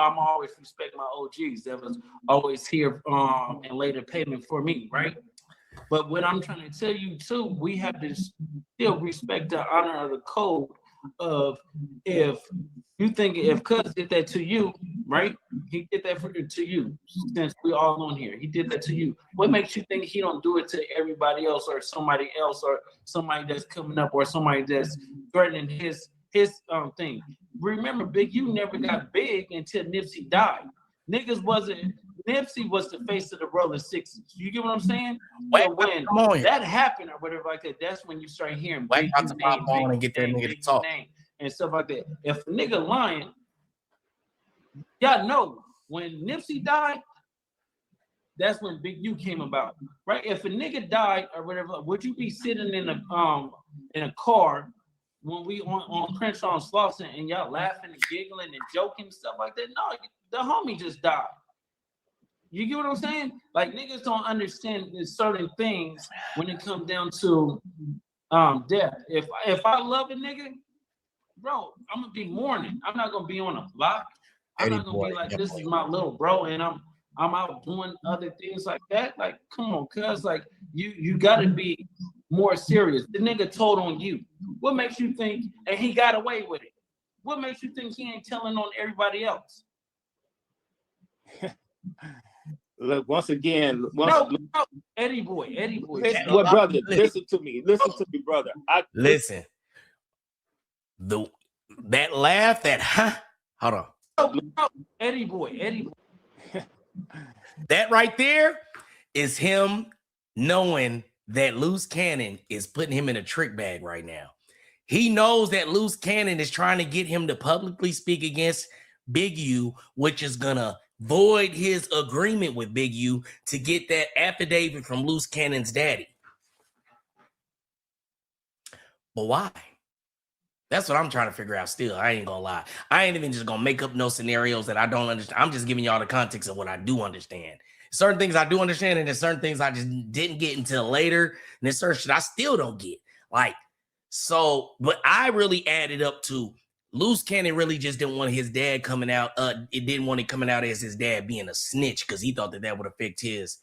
I'm always respect my OGs that was always here and laid a payment for me, right? But what I'm trying to tell you too, we have to still respect the honor of the code of if you think if Cuz did that to you, right? He did that to you since we all on here. He did that to you. What makes you think he don't do it to everybody else or somebody that's coming up or somebody that's threatening his thing? Remember, Big U never got big until Nipsey died. Nipsey was the face of the Rolling Sixes. You get what I'm saying? So when that happened or whatever like that, that's when you start hearing Big U name, and get that nigga to talk and stuff like that. If a nigga lying, y'all know when Nipsey died, that's when Big U came about, right? If a nigga died or whatever, would you be sitting in a car when we on Crenshaw and Slauson and y'all laughing and giggling and joking and stuff like that? No, the homie just died. You get what I'm saying? Like niggas don't understand certain things when it comes down to death. If I love a nigga, bro, I'm gonna be mourning. I'm not gonna be on a block. I'm not gonna be like, this is my little bro, and I'm out doing other things like that. Like, come on, cuz like you gotta be more serious. The nigga told on you. What makes you think, and he got away with it? What makes you think he ain't telling on everybody else? Look, once again, Eddie boy. Well, brother, listen to me, brother. Listen. That laugh, hold on. Eddie boy. That right there is him knowing that Luce Cannon is putting him in a trick bag right now. He knows that Luce Cannon is trying to get him to publicly speak against Big U, which is gonna void his agreement with Big U to get that affidavit from Luce Cannon's daddy. But why? That's what I'm trying to figure out still. I ain't gonna lie. I ain't even just gonna make up no scenarios that I don't understand. I'm just giving y'all the context of what I do understand. Certain things I do understand, and there's certain things I just didn't get until later. And there's certain shit I still don't get. Like, so, but I really added up to Luce Cannon really just didn't want his dad coming out. It didn't want it coming out as his dad being a snitch because he thought that would affect his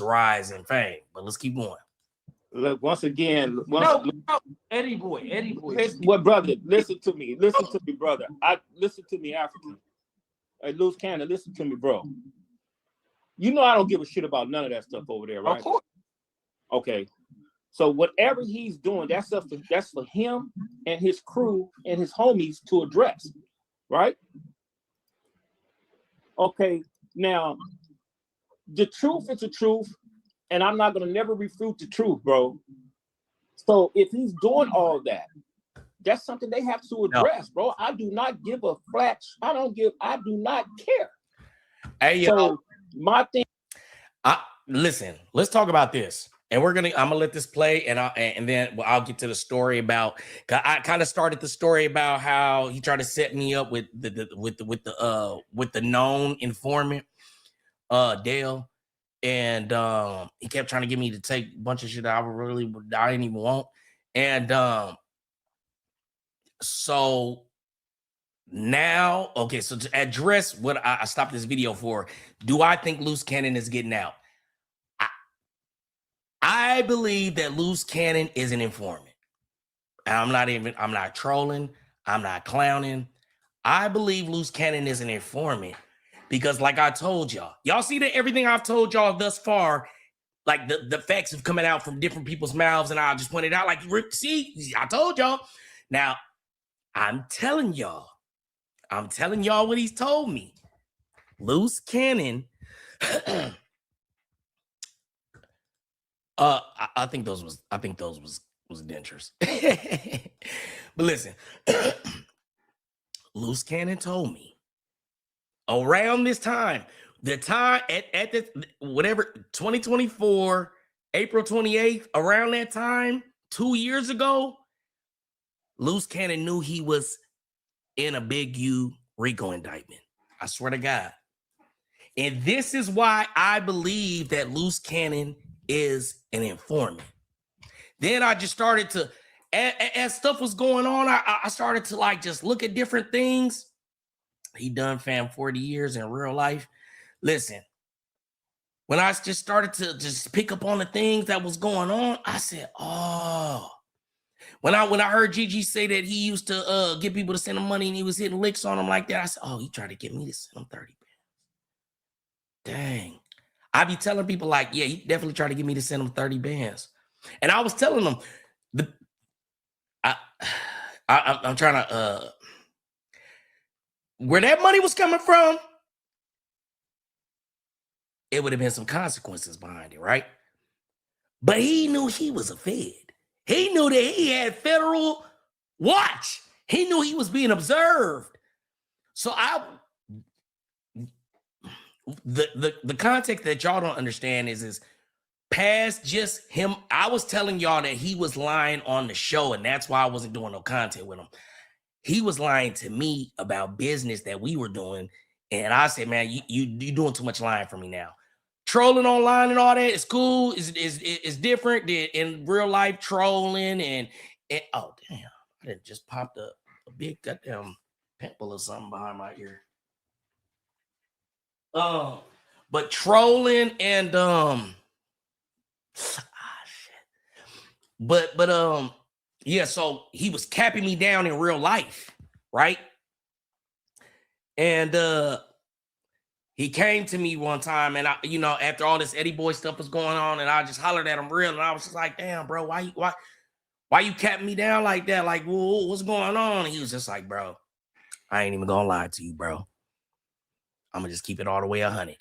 rise in fame. But let's keep going. Look, once again, Eddie boy. Well, brother, listen to me, brother. Listen to me, African. Hey, Luce Cannon, listen to me, bro. You know I don't give a shit about none of that stuff over there, right? Of course. Okay. So whatever he's doing, that's for him and his crew and his homies to address, right? Okay, now the truth is the truth, and I'm not gonna never refute the truth, bro. So if he's doing all that, that's something they have to address, bro. I do not give a flash. I do not care. Hey, so my thing. Listen, let's talk about this. And I'm gonna let this play, and then I'll get to the story about. I kind of started the story about how he tried to set me up with the known informant, Dale, and he kept trying to get me to take a bunch of shit I didn't even want, and so now, okay, so to address what I stopped this video for, do I think Luce Cannon is getting out? I believe that Luce Cannon is an informant. And I'm not trolling. I'm not clowning. I believe Luce Cannon is an informant because like I told y'all see that everything I've told y'all thus far, like the facts have coming out from different people's mouths and I just pointed out like, see, I told y'all. Now, I'm telling y'all what he's told me. Luce Cannon, I think those was dentures. But listen, Luce Cannon told me around this time, the time at the whatever 2024, April 28th, around that time, 2 years ago, Luce Cannon knew he was in a Big U RICO indictment. I swear to God. And this is why I believe that Luce Cannon is an informant. Then I just started to, as stuff was going on, I started to like just look at different things. He done fam 40 years in real life. Listen, when I just started to just pick up on the things that was going on, I said, oh. When I heard Gigi say that he used to get people to send him money and he was hitting licks on him like that, I said, oh, he tried to get me to send him 30 bands. Dang. I be telling people like, yeah, he definitely tried to get me to send him 30 bands. And I was telling them, I'm trying to, where that money was coming from, it would have been some consequences behind it, right? But he knew he was a Fed. He knew that he had federal watch. He knew he was being observed. So the context that y'all don't understand is past just him. I was telling y'all that he was lying on the show, and that's why I wasn't doing no content with him. He was lying to me about business that we were doing, and I said, man, you doing too much lying for me now. Trolling online and all that is cool. Is different than in real life trolling and oh damn, I didn't just popped a big goddamn pimple or something behind my ear. But trolling and shit. But yeah, so he was capping me down in real life, right? And he came to me one time, and I, after all this Eddie Boy stuff was going on, and I just hollered at him real, and I was just like, damn, bro, why you capping me down like that? Like, what's going on? And he was just like, bro, I ain't even gonna lie to you, bro. I'm gonna just keep it all the way 100.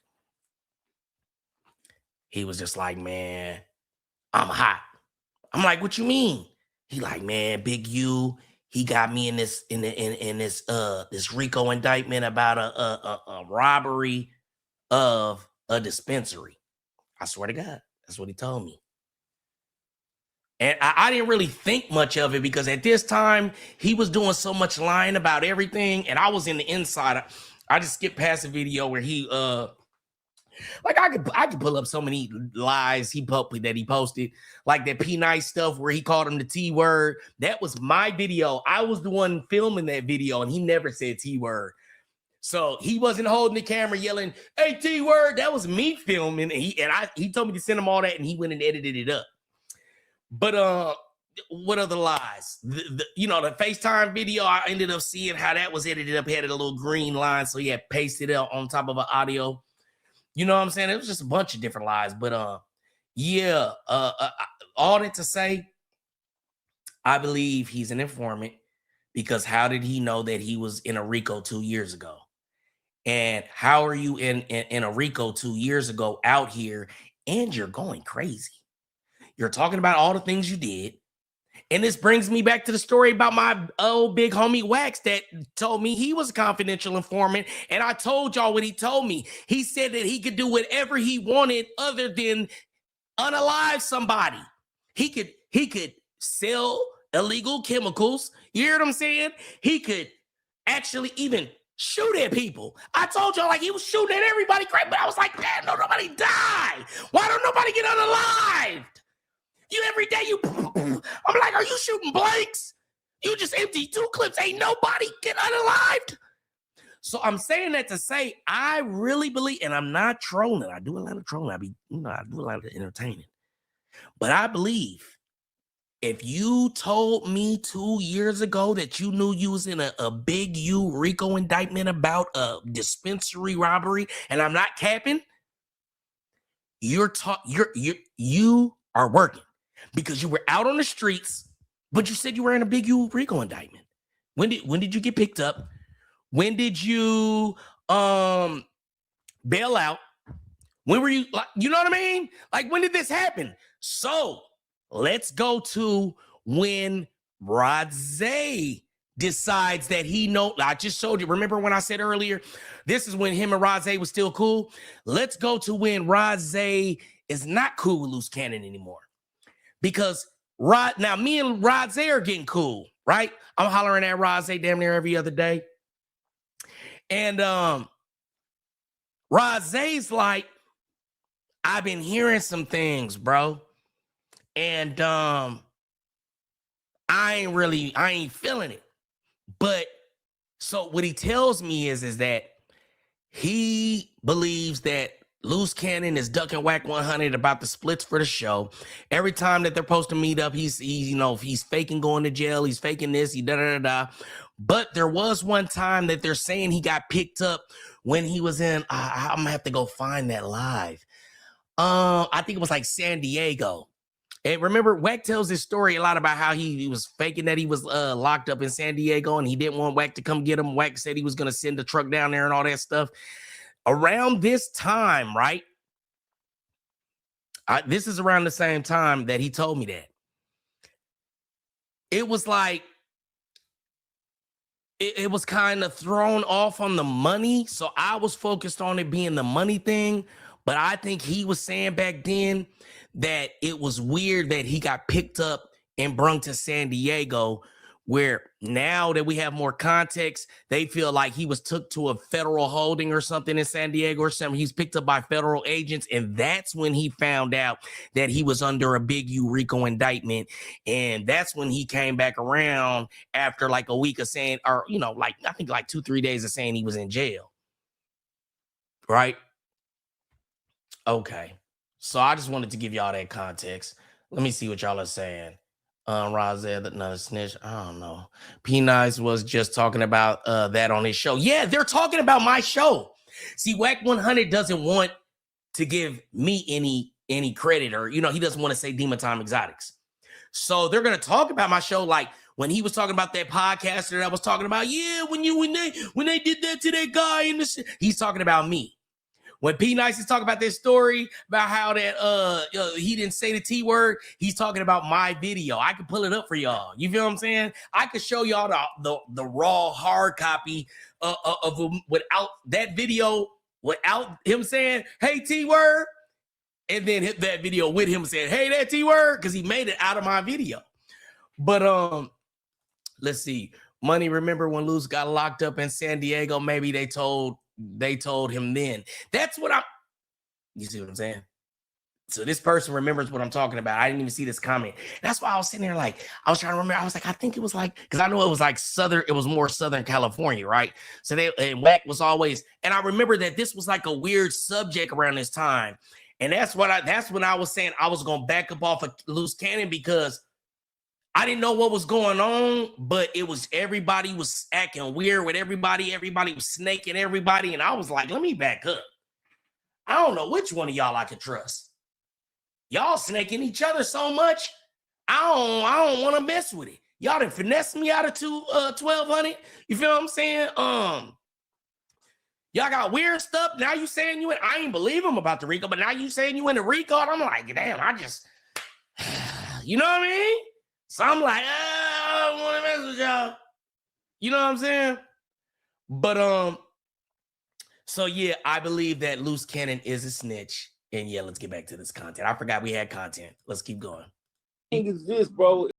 He was just like, man, I'm hot. I'm like, what you mean? He like, man, Big U, he got me in this this RICO indictment about a robbery of a dispensary. I swear to God, that's what he told me. And I didn't really think much of it because at this time he was doing so much lying about everything, and I was in the inside. I just skipped past the video where he like I could pull up so many lies that he posted, like that P Nice stuff where he called him the T word. That was my video. I was the one filming that video, and he never said T word. So he wasn't holding the camera yelling, "Hey, T word." That was me filming, and he told me to send him all that, and he went and edited it up. But what other lies? The FaceTime video, I ended up seeing how that was edited up. He had a little green line, so he had pasted it on top of an audio. You know what I'm saying? It was just a bunch of different lies. But yeah, all that to say, I believe he's an informant, because how did he know that he was in a RICO 2 years ago? And how are you in a RICO 2 years ago out here and you're going crazy? You're talking about all the things you did. And this brings me back to the story about my old big homie Wax that told me he was a confidential informant. And I told y'all what he told me. He said that he could do whatever he wanted other than unalive somebody. He could sell illegal chemicals. You hear what I'm saying? He could actually even shoot at people. I told y'all like he was shooting at everybody, but I was like, damn, no, nobody died. Why don't nobody get unalived? You every day I'm like, are you shooting blanks? You just empty 2 clips. Ain't nobody get unalived. So I'm saying that to say, I really believe, and I'm not trolling. I do a lot of trolling. I do a lot of entertaining. But I believe if you told me 2 years ago that you knew you was in a Big U RICO indictment about a dispensary robbery, and I'm not capping, you are working. Because you were out on the streets, but you said you were in a Big U RICO indictment. When did you get picked up? When did you bail out? When were you, like, you know what I mean? Like, when did this happen? So let's go to when Rozay decides that I just showed you. Remember when I said earlier, this is when him and Rozay was still cool. Let's go to when Rozay is not cool with Luce Cannon anymore. Because now me and Rozay are getting cool, right? I'm hollering at Rozay damn near every other day. And Rozay's like, I've been hearing some things, bro. And I ain't feeling it. But So what he tells me is that he believes that Luce Cannon is ducking Whack 100 about the splits for the show. Every time that they're supposed to meet up, he's faking going to jail. He's faking this. He da. But there was one time that they're saying he got picked up when he was in. I'm gonna have to go find that live. I think it was like San Diego. And remember, Wack tells this story a lot about how he was faking that he was locked up in San Diego and he didn't want Wack to come get him. Wack said he was going to send the truck down there and all that stuff. Around this time, right? This is around the same time that he told me that. It was like, it was kind of thrown off on the money. So I was focused on it being the money thing. But I think he was saying back then that it was weird that he got picked up and brung to San Diego, where now that we have more context, they feel like he was took to a federal holding or something in San Diego or something. He's picked up by federal agents. And that's when he found out that he was under a Big U RICO indictment. And that's when he came back around after like a week of saying, or, like, I think like 2-3 days of saying he was in jail. Right? Okay. So I just wanted to give y'all that context. Let me see what y'all are saying. Rozelle, another snitch. I don't know. P-Nice was just talking about that on his show. Yeah, they're talking about my show. See, Whack 100 doesn't want to give me any credit, or he doesn't want to say Demon Time Exotics. So they're gonna talk about my show, like when he was talking about that podcaster that was talking about, yeah, when they did that to that guy in the he's talking about me. When P-Nice is talking about this story about how that he didn't say the T word, he's talking about my video. I can pull it up for y'all. You feel what I'm saying? I could show y'all the raw hard copy of him without that video, without him saying, hey, T word, and then hit that video with him saying, hey, that T word, because he made it out of my video. But let's see. Money, remember when Luce got locked up in San Diego? Maybe they told him then. That's what you see what I'm saying? So this person remembers what I'm talking about. I didn't even see this comment. That's why I was sitting there like, I was trying to remember. I was like, I think it was like, because I know it was like it was more Southern California, right? So and Whack was always, and I remember that this was like a weird subject around this time. And that's when I was saying I was going to back up off of Luce Cannon, because I didn't know what was going on, but it was everybody was acting weird with everybody. Everybody was snaking everybody. And I was like, let me back up. I don't know which one of y'all I could trust. Y'all snaking each other so much. I don't want to mess with it. Y'all done finesse me out of 1,200. You feel what I'm saying? Y'all got weird stuff. Now you saying I ain't believe him about the RICO, but now you saying you in the RICO. And I'm like, damn, you know what I mean? So I'm like, I don't want to mess with y'all. You know what I'm saying? But so yeah, I believe that Luce Cannon is a snitch. And yeah, let's get back to this content. I forgot we had content. Let's keep going. Thing is this, bro.